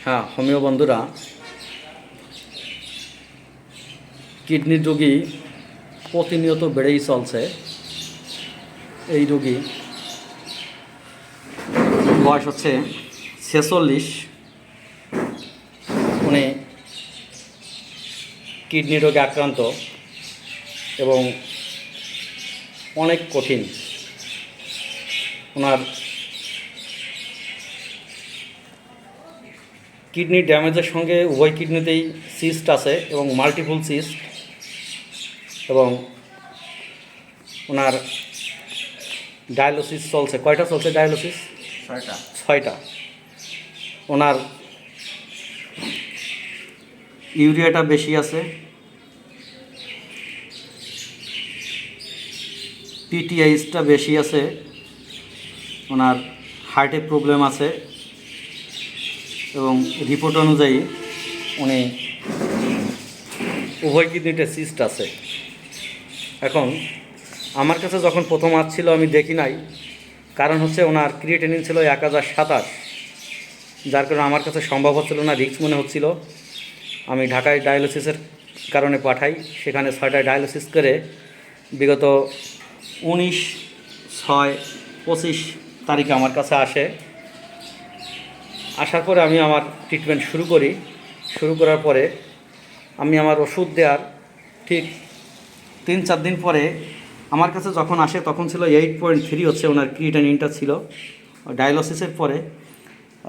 হ্যাঁ হোমিও বন্ধুরা, কিডনির রোগী প্রতিনিয়ত বেড়েই চলছে। এই রোগী বয়স হচ্ছে 46। উনি কিডনি রোগে আক্রান্ত এবং অনেক কঠিন। ওনার কিডনি ড্যামেজের সঙ্গে উভয় কিডনিতেই সিস্ট আছে এবং মাল্টিপল সিস্ট, এবং ওনার ডায়ালিসিস চলছে। কয়টা চলছে ডায়ালিসিস? 6টা। ওনার ইউরিয়াটা বেশি আছে, পিটিআইসটা বেশি আছে, ওনার হার্টে প্রবলেম আছে এবং রিপোর্ট অনুযায়ী উনি উভয় কিডনিতে সিস্ট আছে। এখন আমার কাছে যখন প্রথম আসছিল আমি দেখি নাই, কারণ হচ্ছে ওনার ক্রিয়েটিনিন ছিল 1027, যার কারণে আমার কাছে সম্ভব হচ্ছিল না, রিস্ক মনে হচ্ছিল। আমি ঢাকায় ডায়ালিসিসের কারণে পাঠাই, সেখানে 6টা ডায়ালিসিস করে বিগত 19/6/25 তারিখে আমার কাছে আসে। আসার পরে আমি আমার ট্রিটমেন্ট শুরু করার পরে আমি আমার ওষুধ দেওয়ার ঠিক 3-4 দিন পরে আমার কাছে যখন আসে তখন ছিল 8.3 হচ্ছে ওনার ক্রিয়েটিনিনটা ছিল ডায়ালিসিসের পরে।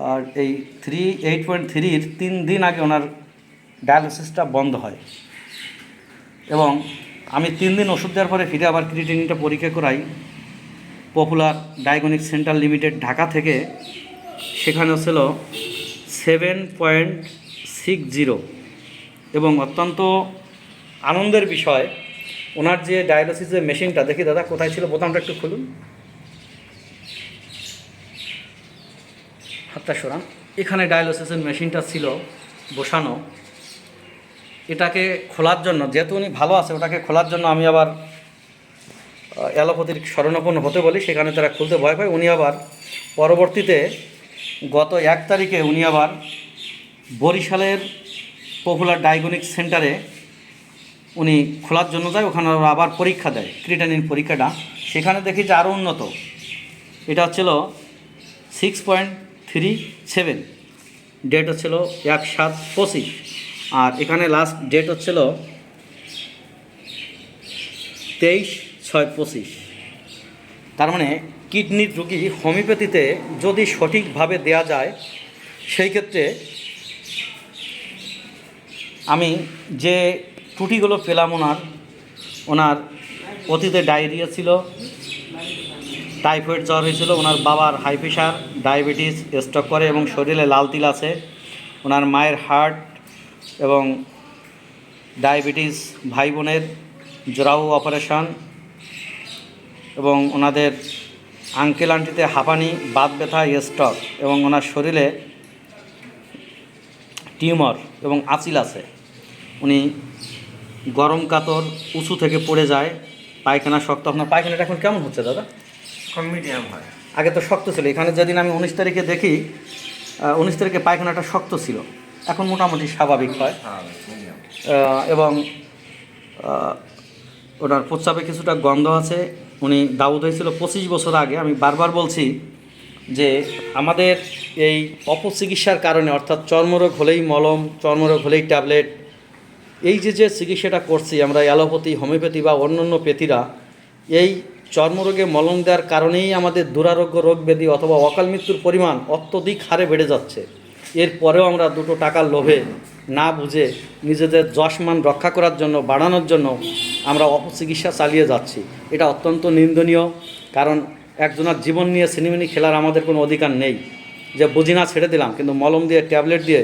আর এই 8.3-এর 3 দিন আগে ওনার ডায়ালিসিসটা বন্ধ হয় এবং আমি 3 দিন ওষুধ দেওয়ার পরে ফিরে আবার ক্রিয়েটিনিনটা পরীক্ষা করাই popular diagnostic centre limited Dhaka থেকে। সেখানে ছিল 7.60 এবং অত্যন্ত আনন্দের বিষয়, ওনার যে ডায়ালিসিসের মেশিনটা, দেখি দাদা কোথায় ছিল, বোতামটা একটু খুলুন, হাতটা সরান। এখানে ডায়ালিসিসের মেশিনটা ছিল বসানো। এটাকে খোলার জন্য, যেহেতু উনি ভালো আছে, ওটাকে খোলার জন্য আমি আবার অ্যালোপ্যাথির শরণাপন্ন হতে বলি, সেখানে তারা খুলতে ভয় পায়। উনি আবার পরবর্তীতে গত 1 তারিখে উনি আবার বরিশালের পপুলার ডায়াগনস্টিক সেন্টারে উনি খোলার জন্য যায়, ওখানে আবার পরীক্ষা দেয়, ক্রিয়েটিনিন পরীক্ষাটা। সেখানে দেখি যে আরও উন্নত। এটা হচ্ছিল 6.37, ডেট হচ্ছিল 1/7/25, আর এখানে লাস্ট ডেট হচ্ছিল 23/6/25। তার মানে কিডনির রোগী হোমিওপ্যাথিতে যদি সঠিকভাবে দেয়া যায়, সেই ক্ষেত্রে আমি যে ত্রুটিগুলো পেলাম, ওনার অতীতে ডায়রিয়া ছিল, টাইফয়েড জ্বর হয়েছিল, ওনার বাবার হাই প্রেশার, ডায়াবেটিস, স্ট্রোক করে এবং শরীরে লাল তিল আছে, ওনার মায়ের হার্ট এবং ডায়াবেটিস, ভাই বোনের জরায়ু অপারেশন, এবং ওনাদের আঙ্কেল আন্টিতে হাঁপানি, বাত ব্যথা, স্ট্রোক, এবং ওনার শরীরে টিউমার এবং আঁচিল আছে। উনি গরম কাতর উঁচু থেকে পড়ে যায়, পায়খানা শক্ত। আপনার পায়খানাটা এখন কেমন হচ্ছে দাদা? মিডিয়াম হয়। আগে তো শক্ত ছিল। এখানে যেদিন আমি 19 তারিখে দেখি, 19 তারিখে পায়খানাটা শক্ত ছিল, এখন মোটামুটি স্বাভাবিক হয়। এবং ওনার প্রস্রাবে কিছুটা গন্ধ আছে। উনি দাউদ হয়েছিল 25 বছর আগে। আমি বারবার বলছি যে আমাদের এই অপচিকিৎসার কারণে, অর্থাৎ চর্মরোগ হলেই মলম, চর্মরোগ হলেই ট্যাবলেট, এই যে চিকিৎসাটা করছি আমরা অ্যালোপ্যাথি, হোমিওপ্যাথি বা অন্যান্য প্যাথিরা, এই চর্মরোগে মলম দেওয়ার কারণেই আমাদের দুরারোগ্য রোগ ব্যাধি অথবা অকাল মৃত্যুর পরিমাণ অত্যধিক হারে বেড়ে যাচ্ছে। এরপরেও আমরা দুটো টাকার লোভে না বুঝে নিজেদের যশমান রক্ষা করার জন্য, বাড়ানোর জন্য আমরা অপচিকিৎসা চালিয়ে যাচ্ছি। এটা অত্যন্ত নিন্দনীয়, কারণ একজনের জীবন নিয়ে সিনেমিনি খেলার আমাদের কোনো অধিকার নেই। যে বুঝি না ছেড়ে দিলাম, কিন্তু মলম দিয়ে, ট্যাবলেট দিয়ে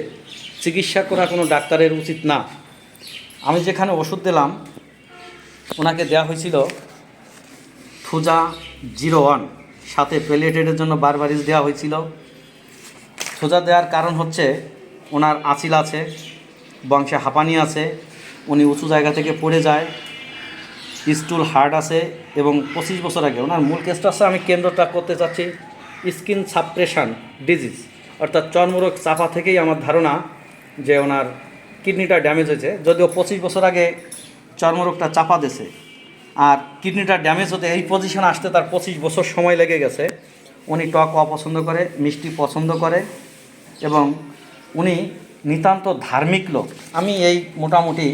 চিকিৎসা করা কোনো ডাক্তারের উচিত না। আমি যেখানে ওষুধ দিলাম, ওনাকে দেওয়া হয়েছিল Thuja-01, সাথে প্যালিয়েটিভের জন্য বারবারিস দেওয়া হয়েছিল। Thuja দেওয়ার কারণ হচ্ছে ওনার আঁচিল আছে, বংশে হাঁপানি আছে, উনি উঁচু জায়গা থেকে পড়ে যায়, স্টুল হার্ড আছে, এবং 25 বছর আগে ওনার মূল কেসটা আছে। আমি কেন্দ্রটা করতে চাচ্ছি স্কিন সাপ্রেশন ডিজিজ, অর্থাৎ চর্মরোগ চাপা থেকেই আমার ধারণা যে ওনার কিডনিটা ড্যামেজ হয়েছে, যদিও 25 বছর আগে চর্মরোগটা চাপা দিয়েছে। আর কিডনিটা ড্যামেজ হতে এই পজিশনে আসতে তার 25 বছর সময় লেগে গেছে। উনি টক অপছন্দ করে, মিষ্টি পছন্দ করে এবং উনি নিতান্ত ধার্মিক লোক। আমি এই মোটামুটি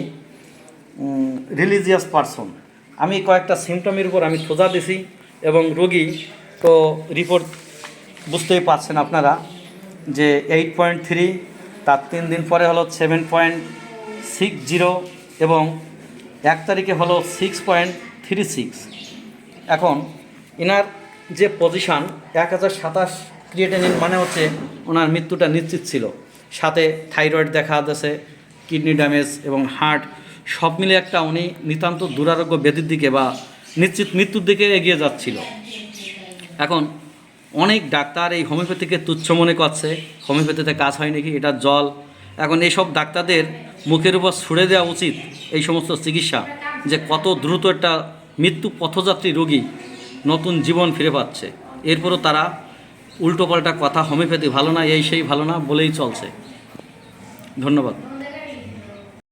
রিলিজিয়াস পারসন। আমি কয়েকটা সিমটমের উপর আমি খোঁজা দিছি এবং রোগী তো রিপোর্ট বুঝতেই পারছেন আপনারা যে 8.3, তার 3 দিন পরে হলো 7.60 এবং 1 তারিখে হলো 6.36। এখন এনার যে পজিশান 1027 ক্রিয়েটিনিন মানে হচ্ছে ওনার মৃত্যুটা নিশ্চিত ছিল। সাথে থাইরয়েড দেখা দিয়েছে, কিডনি ড্যামেজ এবং হার্ট সব মিলে একটা উনি নিতান্ত দুরারোগ্য ব্যাধির দিকে বা নিশ্চিত মৃত্যুর দিকে এগিয়ে যাচ্ছিল। এখন অনেক ডাক্তার এই হোমিওপ্যাথিকে তুচ্ছ মনে করছে, হোমিওপ্যাথিতে কাজ হয় নাকি, এটা জল। এখন এইসব ডাক্তারদের মুখের উপর ছুড়ে দেওয়া উচিত এই সমস্ত চিকিৎসা, যে কত দ্রুত একটা মৃত্যু পথযাত্রী রোগী নতুন জীবন ফিরে পাচ্ছে। এরপরও তারা উল্টোপাল্টা কথা, হোমিওপ্যাথি ভালো না, এই সেই ভালো না বলেই চলছে। ধন্যবাদ।